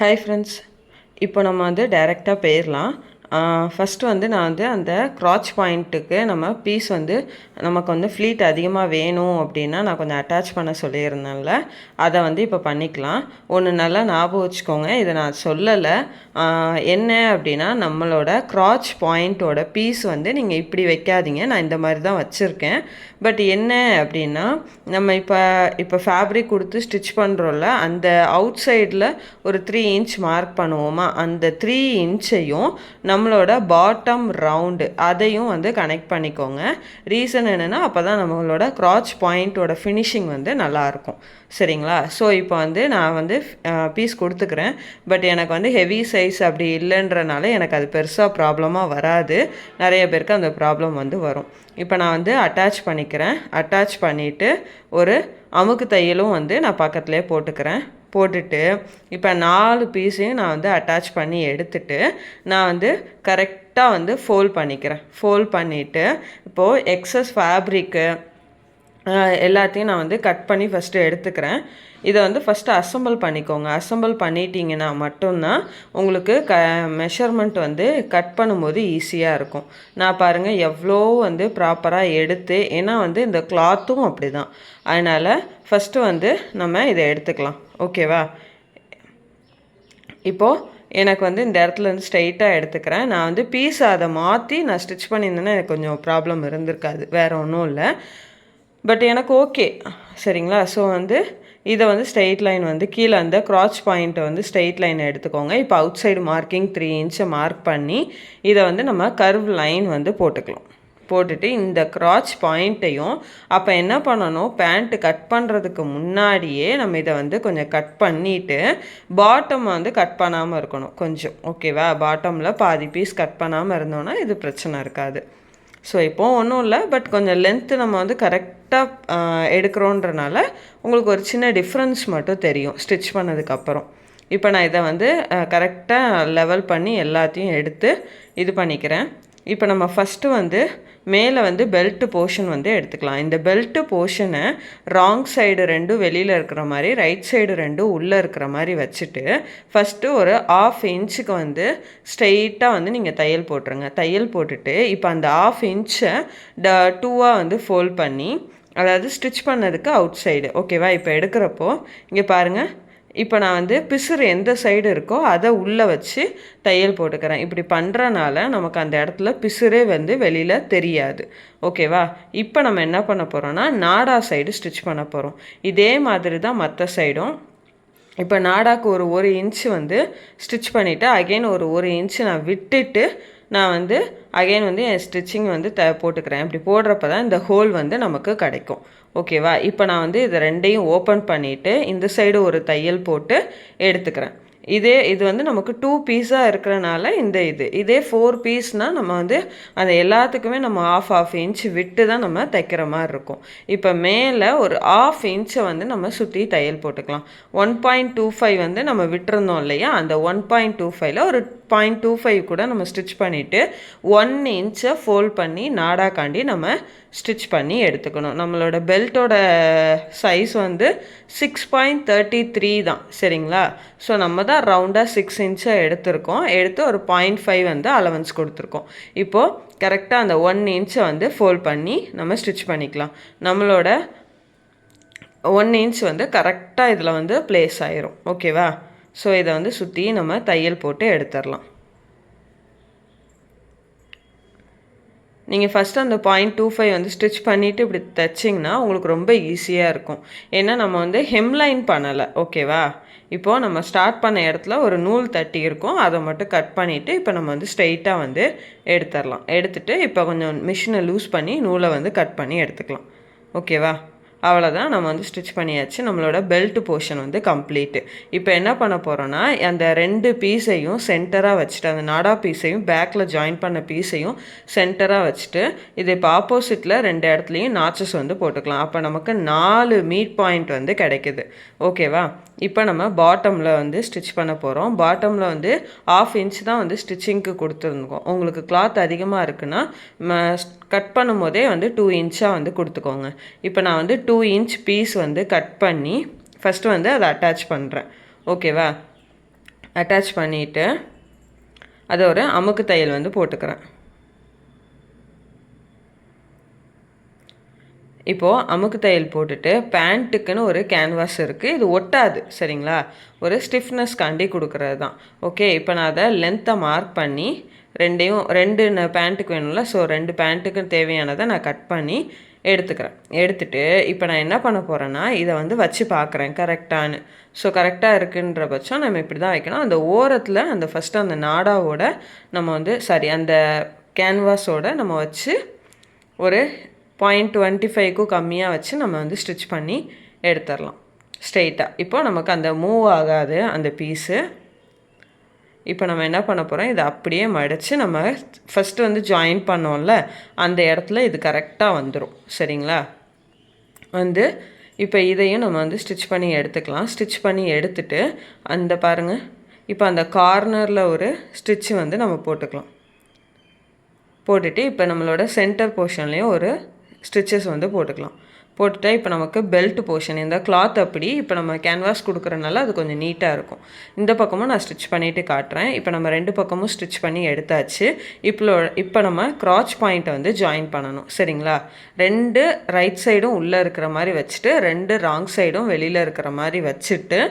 Hi friends, இப்போ நம்ம வந்து டைரெக்டாக போயிடலாம். ஃபஸ்ட்டு வந்து நான் வந்து அந்த க்ராச் பாயிண்ட்டுக்கு நம்ம பீஸ் வந்து நமக்கு வந்து ஃப்ளீட் அதிகமாக வேணும் அப்படின்னா நான் கொஞ்சம் அட்டாச் பண்ண சொல்லியிருந்தேன்ல, அதை வந்து இப்போ பண்ணிக்கலாம். ஒன்று நல்லா ஞாபகம் வச்சுக்கோங்க, இதை நான் சொல்லலை. என்ன அப்படின்னா, நம்மளோட க்ராச் பாயிண்ட்டோட பீஸ் வந்து நீங்கள் இப்படி வைக்காதீங்க, நான் இந்த மாதிரி தான் வச்சுருக்கேன். பட் என்ன அப்படின்னா, நம்ம இப்போ ஃபேப்ரிக் கொடுத்து ஸ்டிச் பண்ணுறோம்ல, அந்த அவுட் சைடில் ஒரு 3 இன்ச் மார்க் பண்ணுவோமா, அந்த 3 இன்ச்சையும் நம்மளோட பாட்டம் ரவுண்டு அதையும் வந்து கனெக்ட் பண்ணிக்கோங்க. ரீசன் என்னென்னா, அப்போ தான் நம்மளோட க்ராச் பாயிண்ட்டோட ஃபினிஷிங் வந்து நல்லாயிருக்கும். சரிங்களா? ஸோ இப்போ வந்து நான் வந்து பீஸ் கொடுத்துக்கிறேன். பட் எனக்கு வந்து ஹெவி சைஸ் அப்படி இல்லைன்றனால எனக்கு அது பெருசாக ப்ராப்ளமாக வராது. நிறைய பேருக்கு அந்த ப்ராப்ளம் வந்து வரும். இப்போ நான் வந்து அட்டாச் பண்ணிக்கிறேன். அட்டாச் பண்ணிவிட்டு ஒரு அமுக்கு தையலும் வந்து நான் பக்கத்துலேயே போட்டுக்கிறேன். போட்டுட்டு இப்போ 4 பீஸையும் நான் வந்து அட்டாச் பண்ணி எடுத்துட்டு நான் வந்து கரெக்டாக வந்து ஃபோல்ட் பண்ணிக்கிறேன். ஃபோல்ட் பண்ணிவிட்டு இப்போது எக்ஸஸ் ஃபேப்ரிக்கு எல்லாத்தையும் நான் வந்து கட் பண்ணி ஃபஸ்ட்டு எடுத்துக்கிறேன். இதை வந்து ஃபஸ்ட்டு அசம்பிள் பண்ணிக்கோங்க. அசம்பிள் பண்ணிட்டீங்கன்னா மட்டும்தான் உங்களுக்கு மெஷர்மெண்ட் வந்து கட் பண்ணும்போது ஈஸியாக இருக்கும். நான் பாருங்கள் எவ்வளோ வந்து ப்ராப்பராக எடுத்து, ஏன்னா வந்து இந்த கிளாத்தும் அப்படி தான். அதனால் ஃபஸ்ட்டு வந்து நம்ம இதை எடுத்துக்கலாம். ஓகேவா? இப்போது எனக்கு வந்து இந்த இடத்துல இருந்து ஸ்ட்ரைட்டாக எடுத்துக்கிறேன். நான் வந்து பீஸ் அதை மாற்றி நான் ஸ்டிச் பண்ணியிருந்தேன்னா எனக்கு கொஞ்சம் ப்ராப்ளம் இருந்திருக்காது, வேறு ஒன்றும் இல்லை. பட் எனக்கு ஓகே. சரிங்களா? ஸோ வந்து இதை வந்து ஸ்ட்ரெயிட் லைன் வந்து கீழே அந்த க்ராச் பாயிண்ட்டை வந்து ஸ்ட்ரெயிட் லைன் எடுத்துக்கோங்க. இப்போ அவுட் சைடு மார்க்கிங் 3 இன்ச்சை மார்க் பண்ணி இதை வந்து நம்ம கர்வ் லைன் வந்து போட்டுக்கலாம். போட்டுட்டு இந்த க்ராச் பாயிண்ட்டையும் அப்போ என்ன பண்ணணும், பேண்ட்டு கட் பண்ணுறதுக்கு முன்னாடியே நம்ம இதை வந்து கொஞ்சம் கட் பண்ணிவிட்டு பாட்டம் வந்து கட் பண்ணாமல் இருக்கணும் கொஞ்சம். ஓகேவா? பாட்டமில் பாதி பீஸ் கட் பண்ணாமல் இருந்தோன்னா இது பிரச்சனை இருக்காது. ஸோ இப்போது ஒன்றும் இல்லை, பட் கொஞ்சம் லென்த்து நம்ம வந்து கரெக்டாக எடுக்கிறோன்றனால உங்களுக்கு ஒரு சின்ன டிஃப்ரென்ஸ் மட்டும் தெரியும் ஸ்டிச் பண்ணதுக்கப்புறம். இப்போ நான் இதை வந்து கரெக்டாக லெவல் பண்ணி எல்லாத்தையும் எடுத்து இது பண்ணிக்கிறேன். இப்போ நம்ம ஃபஸ்ட்டு வந்து மேலே வந்து பெல்ட்டு போர்ஷன் வந்து எடுத்துக்கலாம். இந்த பெல்ட்டு போர்ஷனை ராங் சைடு 2 வெளியில் இருக்கிற மாதிரி, ரைட் சைடு 2 உள்ளே இருக்கிற மாதிரி வச்சுட்டு ஃபஸ்ட்டு ஒரு 1/2 இன்ச்சுக்கு வந்து ஸ்ட்ரெயிட்டாக வந்து நீங்கள் தையல் போட்டுருங்க. தையல் போட்டுட்டு இப்போ அந்த 1/2 இன்ச்சை 2ஆக வந்து ஃபோல்ட் பண்ணி, அதாவது ஸ்டிச் பண்ணதுக்கு அவுட் சைடு. ஓகேவா? இப்போ எடுக்கிறப்போ இங்கே பாருங்கள், இப்போ நான் வந்து பிசுறு எந்த சைடு இருக்கோ அதை உள்ளே வச்சு தையல் போட்டுக்கிறேன். இப்படி பண்ணுறனால நமக்கு அந்த இடத்துல பிசுறே வந்து வெளியில் தெரியாது. ஓகேவா? இப்போ நம்ம என்ன பண்ண போகிறோம்னா, நாடா சைடு ஸ்டிச் பண்ண போகிறோம். இதே மாதிரி தான் மற்ற சைடும். இப்போ நாடாக்கு ஒரு 1 இன்ச்சு வந்து ஸ்டிச் பண்ணிவிட்டு அகெயின் ஒரு 1 இன்ச்சு நான் விட்டுட்டு நான் வந்து அகெயின் வந்து என் ஸ்டிச்சிங் வந்து போட்டுக்கிறேன். இப்படி போடுறப்ப தான் இந்த ஹோல் வந்து நமக்கு கிடைக்கும். ஓகேவா? இப்போ நான் வந்து இதை 2ஐயும் ஓப்பன் பண்ணிவிட்டு இந்த சைடு ஒரு தையல் போட்டு எடுத்துக்கிறேன். இது வந்து நமக்கு 2 பீஸாக இருக்கிறனால இதே 4 பீஸ்னால் நம்ம வந்து அந்த எல்லாத்துக்குமே நம்ம 1/2 இன்ச் விட்டு தான் நம்ம தைக்கிற மாதிரி இருக்கும். இப்போ மேலே ஒரு 1/2 இன்ச்சை வந்து நம்ம சுற்றி தையல் போட்டுக்கலாம். 1.25 வந்து நம்ம விட்டுருந்தோம் இல்லையா, அந்த 1.25ல் ஒரு 0.25 கூட நம்ம ஸ்டிச் பண்ணிவிட்டு 1 இன்ச்சை ஃபோல்ட் பண்ணி நாடாக்காண்டி நம்ம ஸ்டிச் பண்ணி எடுத்துக்கணும். நம்மளோட பெல்ட்டோட சைஸ் வந்து 6.33 தான். சரிங்களா? ஸோ நம்ம தான் ரவுண்டாக 6 இன்ச்சை எடுத்திருக்கோம். எடுத்து ஒரு 0.5 வந்து அலவன்ஸ் கொடுத்துருக்கோம். இப்போது கரெக்டாக அந்த 1 இன்ச்சை வந்து ஃபோல்ட் பண்ணி நம்ம ஸ்டிச் பண்ணிக்கலாம். நம்மளோட 1 இன்ச் வந்து கரெக்டாக இதில் வந்து ப்ளேஸ் ஆயிரும். ஓகேவா? ஸோ இதை வந்து சுற்றி நம்ம தையல் போட்டு எடுத்துடலாம். நீங்கள் ஃபஸ்ட்டு அந்த 0.25 வந்து ஸ்டிச் பண்ணிவிட்டு இப்படி தைச்சிங்கன்னா உங்களுக்கு ரொம்ப ஈஸியாக இருக்கும். ஏன்னா நம்ம வந்து ஹெம்லைன் பண்ணலை. ஓகேவா? இப்போது நம்ம ஸ்டார்ட் பண்ண இடத்துல ஒரு நூல் தட்டி இருக்கும், அதை மட்டும் கட் பண்ணிவிட்டு இப்போ நம்ம வந்து ஸ்ட்ரெயிட்டாக வந்து எடுத்துடலாம். எடுத்துகிட்டு இப்போ கொஞ்சம் மிஷினை லூஸ் பண்ணி நூலை வந்து கட் பண்ணி எடுத்துக்கலாம். ஓகேவா? அவ்வளோதான், நம்ம வந்து ஸ்டிச் பண்ணியாச்சு. நம்மளோட பெல்ட் போர்ஷன் வந்து கம்ப்ளீட்டு. இப்போ என்ன பண்ண போகிறோன்னா, அந்த 2 பீஸையும் சென்டராக வச்சுட்டு, அந்த நாடா பீஸையும் பேக்கில் ஜாயின் பண்ண பீஸையும் சென்டராக வச்சுட்டு இது இப்போ ஆப்போசிட்டில் 2 இடத்துலையும் நாச்சஸ் வந்து போட்டுக்கலாம். அப்போ நமக்கு 4 மீட் பாயிண்ட் வந்து கிடைக்குது. ஓகேவா? இப்போ நம்ம பாட்டமில் வந்து ஸ்டிச் பண்ண போகிறோம். பாட்டமில் வந்து 1/2 இன்ச் தான் வந்து ஸ்டிச்சிங்க்கு கொடுத்துருந்தோம். உங்களுக்கு கிளாத் அதிகமாக இருக்குன்னா கட் பண்ணும் போதே வந்து 2 இன்ச்சாக வந்து கொடுத்துக்கோங்க. இப்போ நான் வந்து 2 இன்ச் பீஸ் வந்து கட் பண்ணி ஃபஸ்ட்டு வந்து அதை அட்டாச் பண்ணுறேன். ஓகேவா? அட்டாச் பண்ணிவிட்டு அதை ஒரு அமுக்கு தையல் வந்து போட்டுக்கிறேன். இப்போது அமுக்கு தையல் போட்டுட்டு பேண்ட்டுக்குன்னு ஒரு கேன்வாஸ் இருக்குது, இது ஒட்டாது சரிங்களா, ஒரு ஸ்டிஃப்னஸ்காண்டி கொடுக்குறது தான். ஓகே, இப்போ நான் அதை லென்த்தை மார்க் பண்ணி ரெண்டு பேண்ட்டுக்கு வேணும்ல, ஸோ 2 பேண்ட்டுக்கு தேவையானதை நான் கட் பண்ணி எடுத்துக்கிறேன். எடுத்துகிட்டு இப்போ நான் என்ன பண்ண போகிறேன்னா இதை வந்து வச்சு பார்க்குறேன் கரெக்டானு. ஸோ கரெக்டாக இருக்குன்ற பட்சம் நம்ம இப்படி தான் வைக்கணும். அந்த ஓரத்தில் அந்த ஃபஸ்ட்டு அந்த நாடாவோட நம்ம வந்து அந்த கேன்வாஸோட நம்ம வச்சு ஒரு 0.25க்கும் கம்மியாக வச்சு நம்ம வந்து ஸ்டிச் பண்ணி எடுத்துடலாம் ஸ்ட்ரெயிட்டாக. இப்போ நமக்கு அந்த மூவ் ஆகாது அந்த பீஸு. இப்போ நம்ம என்ன பண்ண போகிறோம், இதை அப்படியே மடித்து நம்ம ஃபஸ்ட்டு வந்து ஜாயின் பண்ணோம்ல அந்த இடத்துல இது கரெக்டாக வந்துடும் சரிங்களா. வந்து இப்போ இதையும் நம்ம வந்து ஸ்டிச் பண்ணி எடுத்துக்கலாம். ஸ்டிச் பண்ணி எடுத்துட்டு அந்த பாருங்கள், இப்போ அந்த கார்னரில் ஒரு ஸ்டிச்சு வந்து நம்ம போட்டுக்கலாம். போட்டுட்டு இப்போ நம்மளோட சென்டர் போர்ஷன்லேயும் ஒரு ஸ்டிச்சஸ் வந்து போட்டுக்கலாம். போட்டுட்டா இப்போ நமக்கு பெல்ட் போர்ஷன் இந்த கிளாத் அப்படி இப்போ நம்ம கேன்வாஸ் கொடுக்குறனால அது கொஞ்சம் நீட்டாக இருக்கும். இந்த பக்கமும் நான் ஸ்டிச் பண்ணிவிட்டு காட்டுறேன். இப்போ நம்ம 2 பக்கமும் ஸ்டிச் பண்ணி எடுத்தாச்சு. இப்போ நம்ம க்ராச் பாயிண்ட்டை வந்து ஜாயின் பண்ணணும் சரிங்களா. 2 ரைட் சைடும் உள்ளே இருக்கிற மாதிரி வச்சுட்டு 2 ராங் சைடும் வெளியில் இருக்கிற மாதிரி வச்சுட்டு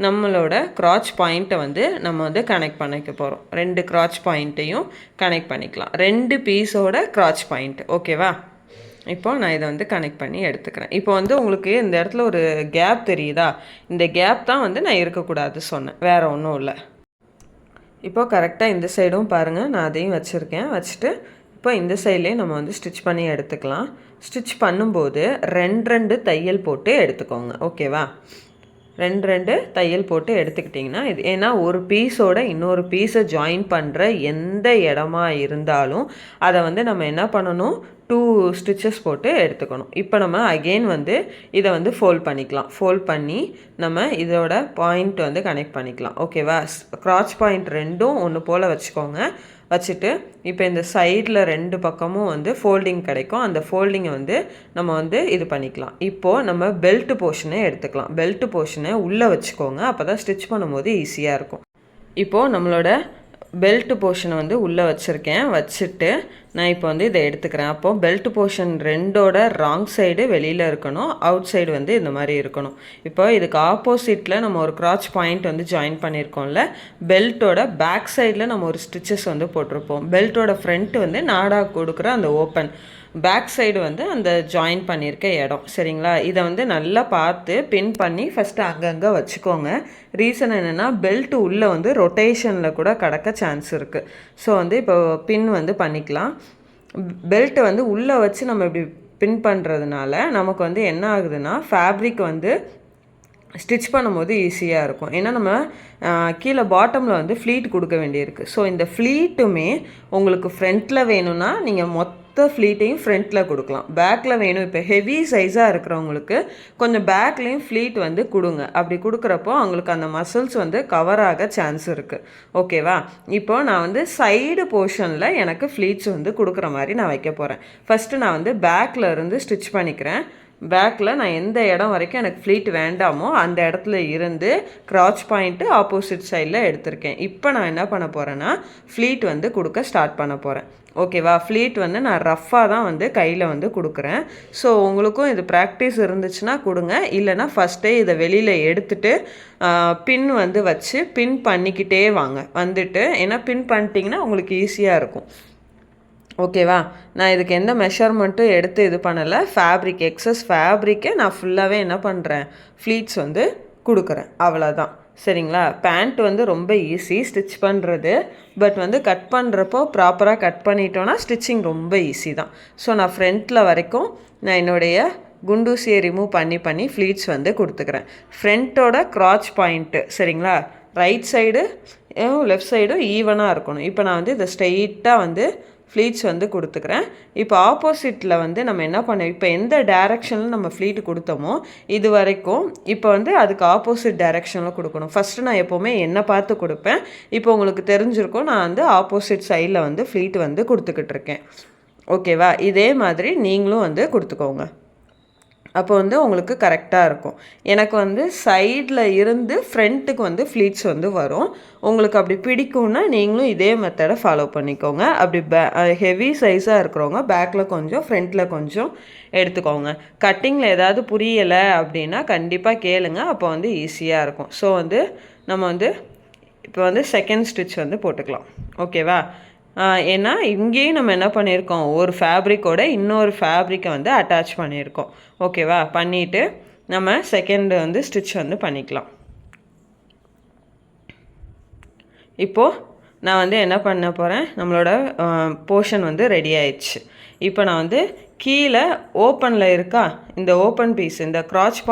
நம்மளோட க்ராச் பாயிண்ட்டை வந்து நம்ம வந்து கனெக்ட் பண்ணிக்க போகிறோம். 2 க்ராச் பாயிண்ட்டையும் கனெக்ட் பண்ணிக்கலாம், 2 பீஸோட க்ராச் பாயிண்ட். ஓகேவா, இப்போ நான் இதை வந்து கனெக்ட் பண்ணி எடுத்துக்கிறேன். இப்போ வந்து உங்களுக்கு இந்த இடத்துல ஒரு கேப் தெரியுதா, இந்த கேப் தான் வந்து நான் இருக்கக்கூடாது சொன்னேன், வேறு ஒன்றும் இல்லை. இப்போது கரெக்டாக இந்த சைடும் பாருங்கள் நான் அதையும் வச்சுருக்கேன். வச்சுட்டு இப்போ இந்த சைட்லேயும் நம்ம வந்து ஸ்டிச் பண்ணி எடுத்துக்கலாம். ஸ்டிச் பண்ணும்போது 2 தையல் போட்டு எடுத்துக்கோங்க. ஓகேவா, 2 தையல் போட்டு எடுத்துக்கிட்டிங்கன்னா இது, ஏன்னா ஒரு பீஸோட இன்னொரு பீஸை ஜாயின் பண்ணுற எந்த இடமா இருந்தாலும் அதை வந்து நம்ம என்ன பண்ணணும், 2 ஸ்டிச்சஸ் போட்டு எடுத்துக்கணும். இப்போ நம்ம அகெயின் வந்து இதை வந்து ஃபோல்ட் பண்ணிக்கலாம். ஃபோல்ட் பண்ணி நம்ம இதோட பாயிண்ட் வந்து கனெக்ட் பண்ணிக்கலாம். ஓகேவா, க்ராச் பாயிண்ட் 2ம் ஒன்று போல் வச்சுக்கோங்க. வச்சுட்டு இப்போ இந்த சைடில் 2 பக்கமும் வந்து ஃபோல்டிங் கிடைக்கும். அந்த ஃபோல்டிங்கை வந்து நம்ம வந்து இது பண்ணிக்கலாம். இப்போது நம்ம பெல்ட் போர்ஷனை எடுத்துக்கலாம். பெல்ட் போர்ஷனை உள்ளே வச்சுக்கோங்க, அப்போ தான் ஸ்டிச் பண்ணும்போது ஈஸியாக இருக்கும். இப்போது நம்மளோட பெல்ட் போர்ஷனை வந்து உள்ளே வச்சுருக்கேன். வச்சுட்டு நான் இப்போ வந்து இதை எடுத்துக்கிறேன். அப்போது பெல்ட் போர்ஷன் 2ஓட ராங் சைடு வெளியில் இருக்கணும், அவுட் சைடு வந்து இந்த மாதிரி இருக்கணும். இப்போ இதுக்கு ஆப்போசிட்டில் நம்ம ஒரு க்ராச் பாயிண்ட் வந்து ஜாயின் பண்ணியிருக்கோம்ல, பெல்ட்டோட பேக் சைடில் நம்ம ஒரு ஸ்டிச்சஸ் வந்து போட்டிருப்போம். பெல்ட்டோட ஃப்ரண்ட் வந்து நாடா கொடுக்குற அந்த ஓப்பன், பேக் சைடு வந்து அந்த ஜாயின் பண்ணியிருக்க இடம் சரிங்களா. இதை வந்து நல்லா பார்த்து பின் பண்ணி ஃபஸ்ட்டு அங்கங்கே வச்சுக்கோங்க. ரீசன் என்னென்னா பெல்ட் உள்ளே வந்து ரொட்டேஷனில் கூட கிடக்க சான்ஸ் இருக்குது. ஸோ வந்து இப்போ பின் வந்து பண்ணிக்கலாம். பெல்ட்டை வந்து உள்ளே வச்சு நம்ம இப்படி பின் பண்ணுறதுனால நமக்கு வந்து என்ன ஆகுதுன்னா ஃபேப்ரிக் வந்து ஸ்டிச் பண்ணும்போது ஈஸியாக இருக்கும். ஏன்னா நம்ம கீழே பாட்டமில் வந்து ஃப்ளீட் கொடுக்க வேண்டியிருக்கு. ஸோ இந்த ஃப்ளீட்டுமே உங்களுக்கு ஃப்ரண்ட்டில் வேணும்னா நீங்கள் மொத்த ஃப்ளீட்டையும் ஃப்ரண்ட்டில் கொடுக்கலாம். பேக்கில் வேணும், இப்போ ஹெவி சைஸாக இருக்கிறவங்களுக்கு கொஞ்சம் பேக்லேயும் ஃப்ளீட் வந்து கொடுங்க. அப்படி கொடுக்குறப்போ அவங்களுக்கு அந்த மசில்ஸ் வந்து கவர் ஆக சான்ஸ் இருக்குது. ஓகேவா, இப்போ நான் வந்து சைடு போர்ஷனில் எனக்கு ஃப்ளீட்ஸ் வந்து கொடுக்குற மாதிரி நான் வைக்க போகிறேன். ஃபஸ்ட்டு நான் வந்து பேக்கில் இருந்து ஸ்டிச் பண்ணிக்கிறேன். பேக்கில் நான் எந்த இடம் வரைக்கும் எனக்கு ஃப்ளீட் வேண்டாமோ அந்த இடத்துல இருந்து க்ராச் பாயிண்ட்டு ஆப்போசிட் சைடில் எடுத்திருக்கேன். இப்போ நான் என்ன பண்ண போகிறேன்னா ஃப்ளீட் வந்து கொடுக்க ஸ்டார்ட் பண்ண போகிறேன். ஓகேவா, ஃப்ளீட் வந்து நான் ரஃப்பாக தான் வந்து கையில் வந்து கொடுக்குறேன். ஸோ உங்களுக்கும் இது ப்ராக்டிஸ் இருந்துச்சுன்னா கொடுங்க, இல்லைனா ஃபஸ்ட்டே இதை வெளியில் எடுத்துகிட்டு பின் வந்து வச்சு பின் பண்ணிக்கிட்டே வாங்க வந்துட்டு, ஏன்னா பின் பண்ணிட்டீங்கன்னா உங்களுக்கு ஈஸியாக இருக்கும். ஓகேவா, நான் இதுக்கு எந்த மெஷர்மெண்ட்டும் எடுத்து இது பண்ணலை. ஃபேப்ரிக் எக்ஸஸ் ஃபேப்ரிக்கை நான் ஃபுல்லாகவே என்ன பண்ணுறேன், ஃப்ளீட்ஸ் வந்து கொடுக்குறேன், அவ்வளோதான் சரிங்களா. பேண்ட் வந்து ரொம்ப ஈஸி ஸ்டிச் பண்ணுறது, பட் வந்து கட் பண்ணுறப்போ ப்ராப்பராக கட் பண்ணிட்டோன்னா ஸ்டிச்சிங் ரொம்ப ஈஸி தான். ஸோ நான் ஃப்ரண்ட்டில் வரைக்கும் நான் என்னுடைய குண்டூசியை ரிமூவ் பண்ணி ஃப்ளீட்ஸ் வந்து கொடுத்துக்கிறேன். ஃப்ரண்ட்டோட க்ராச் பாயிண்ட்டு சரிங்களா, ரைட் சைடு லெஃப்ட் சைடும் ஈவனாக இருக்கணும். இப்போ நான் வந்து இதை ஸ்ட்ரெயிட்டாக வந்து ஃப்ளீட்ஸ் வந்து கொடுத்துக்கிறேன். இப்போ ஆப்போசிட்டில் வந்து நம்ம என்ன பண்ணோம், இப்போ எந்த டைரெக்ஷனில் நம்ம ஃப்ளீட் கொடுத்தோமோ இது வரைக்கும் இப்போ வந்து அதுக்கு ஆப்போசிட் டைரெக்ஷனில் கொடுக்கணும். ஃபஸ்ட்டு நான் எப்போவுமே என்ன பார்த்து கொடுப்பேன், இப்போ உங்களுக்கு தெரிஞ்சிருக்கும் நான் வந்து ஆப்போசிட் சைடில் வந்து ஃப்ளீட் வந்து கொடுத்துக்கிட்டு இருக்கேன். ஓகேவா, இதே மாதிரி நீங்களும் வந்து கொடுத்துக்கோங்க. அப்போ வந்து உங்களுக்கு கரெக்டாக இருக்கும். எனக்கு வந்து சைடில் இருந்து ஃப்ரண்ட்டுக்கு வந்து ஃப்ளீட்ஸ் வந்து வரும். உங்களுக்கு அப்படி பிடிக்கும்னா நீங்களும் இதே மெத்தடை ஃபாலோ பண்ணிக்கோங்க. அப்படி ஹெவி சைஸாக இருக்கிறவங்க பேக்கில் கொஞ்சம் ஃப்ரண்ட்டில் கொஞ்சம் எடுத்துக்கோங்க. கட்டிங்கில் ஏதாவது புரியலை அப்படின்னா கண்டிப்பாக கேளுங்க. அப்போ வந்து ஈஸியாக இருக்கும். ஸோ வந்து நம்ம வந்து இப்போ வந்து செகண்ட் ஸ்டிச் வந்து போட்டுக்கலாம். ஓகேவா? ஏன்னா இங்கேயும் நம்ம என்ன பண்ணியிருக்கோம், ஒரு ஃபேப்ரிக்கோட இன்னொரு ஃபேப்ரிக்கை வந்து அட்டாச் பண்ணியிருக்கோம். ஓகேவா? பண்ணிவிட்டு நம்ம செகண்ட் வந்து ஸ்டிச் வந்து பண்ணிக்கலாம். இப்போது நான் வந்து என்ன பண்ண போகிறேன், நம்மளோட போர்ஷன் வந்து ரெடி ஆயிடுச்சு. இப்போ நான் வந்து கீழே ஓப்பனில் இருக்கா, இந்த ஓப்பன் பீஸ், இந்த க்ராச்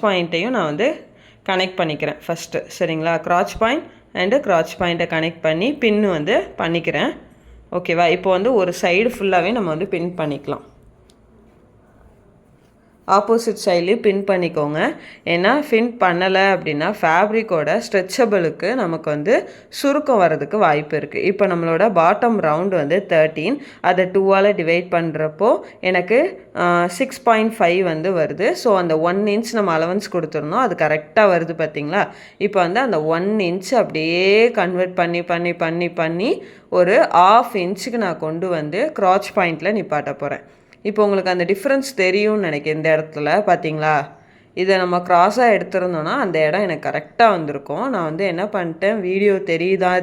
பாயிண்ட்டையும் நான் வந்து கனெக்ட் பண்ணிக்கிறேன் ஃபஸ்ட்டு. சரிங்களா? க்ராச் பாயிண்ட் அண்டு க்ராச் பாயிண்ட்டை கனெக்ட் பண்ணி பின்னு வந்து பண்ணிக்கிறேன். ஓகேவா? இப்போ வந்து ஒரு சைடு ஃபுல்லாகவே நம்ம வந்து பின் பண்ணிக்கலாம். ஆப்போசிட் சைட்லேயும் பின் பண்ணிக்கோங்க. ஏன்னா பின் பண்ணலை அப்படின்னா ஃபேப்ரிக்கோட ஸ்ட்ரெச்சபிளுக்கு நமக்கு வந்து சுருக்கம் வர்றதுக்கு வாய்ப்பு இருக்குது. இப்போ நம்மளோட பாட்டம் ரவுண்டு வந்து 13, அதை 2ஆல் டிவைட் பண்ணுறப்போ எனக்கு 6.5 வந்து வருது. ஸோ அந்த 1 இன்ச் நம்ம அலவன்ஸ் கொடுத்துருந்தோம், அது கரெக்டாக வருது பார்த்தீங்களா? இப்போ வந்து அந்த 1 இன்ச் அப்படியே கன்வெர்ட் பண்ணி பண்ணி பண்ணி பண்ணி ஒரு 1/2 இன்ச்சுக்கு நான் கொண்டு வந்து க்ராச் பாயிண்டில் நிப்பாட்ட போகிறேன். இப்போ உங்களுக்கு அந்த டிஃப்ரென்ஸ் தெரியும்னு நினைக்கிறேன். இந்த இடத்துல பார்த்தீங்களா, இதை நம்ம க்ராஸாக எடுத்துருந்தோன்னா அந்த இடம் எனக்கு கரெக்டாக வந்திருக்கும். நான் வந்து என்ன பண்ணிட்டேன், வீடியோ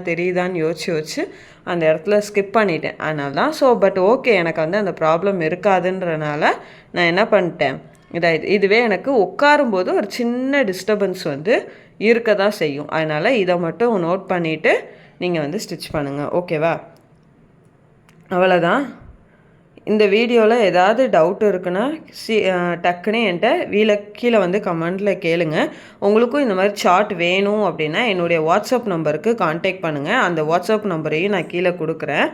தெரியுதான்னு யோசிச்சு அந்த இடத்துல ஸ்கிப் பண்ணிட்டேன். அதனால தான். ஸோ பட் ஓகே, எனக்கு வந்து அந்த ப்ராப்ளம் இருக்காதுன்றனால நான் என்ன பண்ணிட்டேன், இதுவே எனக்கு உட்காரும்போது ஒரு சின்ன டிஸ்டர்பன்ஸ் வந்து இருக்க தான் செய்யும். அதனால் இதை மட்டும் நோட் பண்ணிவிட்டு நீங்கள் வந்து ஸ்டிச் பண்ணுங்கள். ஓகேவா? அவ்வளோதான். இந்த வீடியோவில் ஏதாவது டவுட் இருக்குன்னா டக்குன்னு என்கிட்ட கீழே வந்து கமெண்ட்டில் கேளுங்க. உங்களுக்கும் இந்த மாதிரி சார்ட் வேணும் அப்படின்னா என்னுடைய வாட்ஸ்அப் நம்பருக்கு கான்டாக்ட் பண்ணுங்கள். அந்த வாட்ஸ்அப் நம்பரையும் நான் கீழே கொடுக்குறேன்.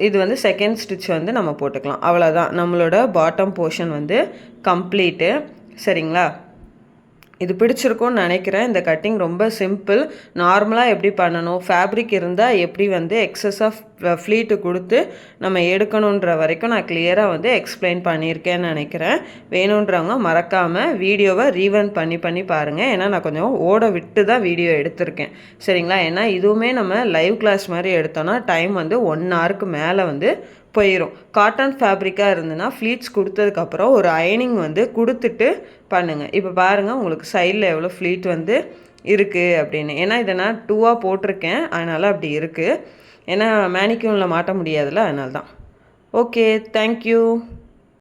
இது வந்து செகண்ட் ஸ்டிச் வந்து நம்ம போட்டுக்கலாம். அவ்வளோதான், நம்மளோட பாட்டம் போர்ஷன் வந்து கம்ப்ளீட்டு. சரிங்களா? இது பிடிச்சிருக்கும்னு நினைக்கிறேன். இந்த கட்டிங் ரொம்ப சிம்பிள். நார்மலாக எப்படி பண்ணணும், ஃபேப்ரிக் இருந்தால் எப்படி வந்து எக்ஸஸாக ஃப்ளீட்டு கொடுத்து நம்ம எடுக்கணுன்ற வரைக்கும் நான் கிளியராக வந்து எக்ஸ்பிளைன் பண்ணியிருக்கேன்னு நினைக்கிறேன். வேணுன்றவங்க மறக்காமல் வீடியோவை ரீவைண்ட் பண்ணி பண்ணி பாருங்கள். ஏன்னா நான் கொஞ்சம் ஓட விட்டு தான் வீடியோ எடுத்திருக்கேன். சரிங்களா? ஏன்னா இதுவுமே நம்ம லைவ் கிளாஸ் மாதிரி எடுத்தோன்னா டைம் வந்து 1 ஹவருக்கு மேலே வந்து போயிடும். காட்டன் ஃபேப்ரிக்காக இருந்ததுன்னா ஃப்ளீட்ஸ் கொடுத்ததுக்கப்புறம் ஒரு அயனிங் வந்து கொடுத்துட்டு பண்ணுங்கள். இப்போ பாருங்கள் உங்களுக்கு சைடில் எவ்வளோ ஃப்ளீட் வந்து இருக்குது அப்படின்னு. ஏன்னா இதை நான் 2ஆக போட்டிருக்கேன், அதனால் அப்படி இருக்குது. ஏன்னா மேனிக்யூனில் மாட்ட முடியாதுல்ல, அதனால தான். Okay, thank you.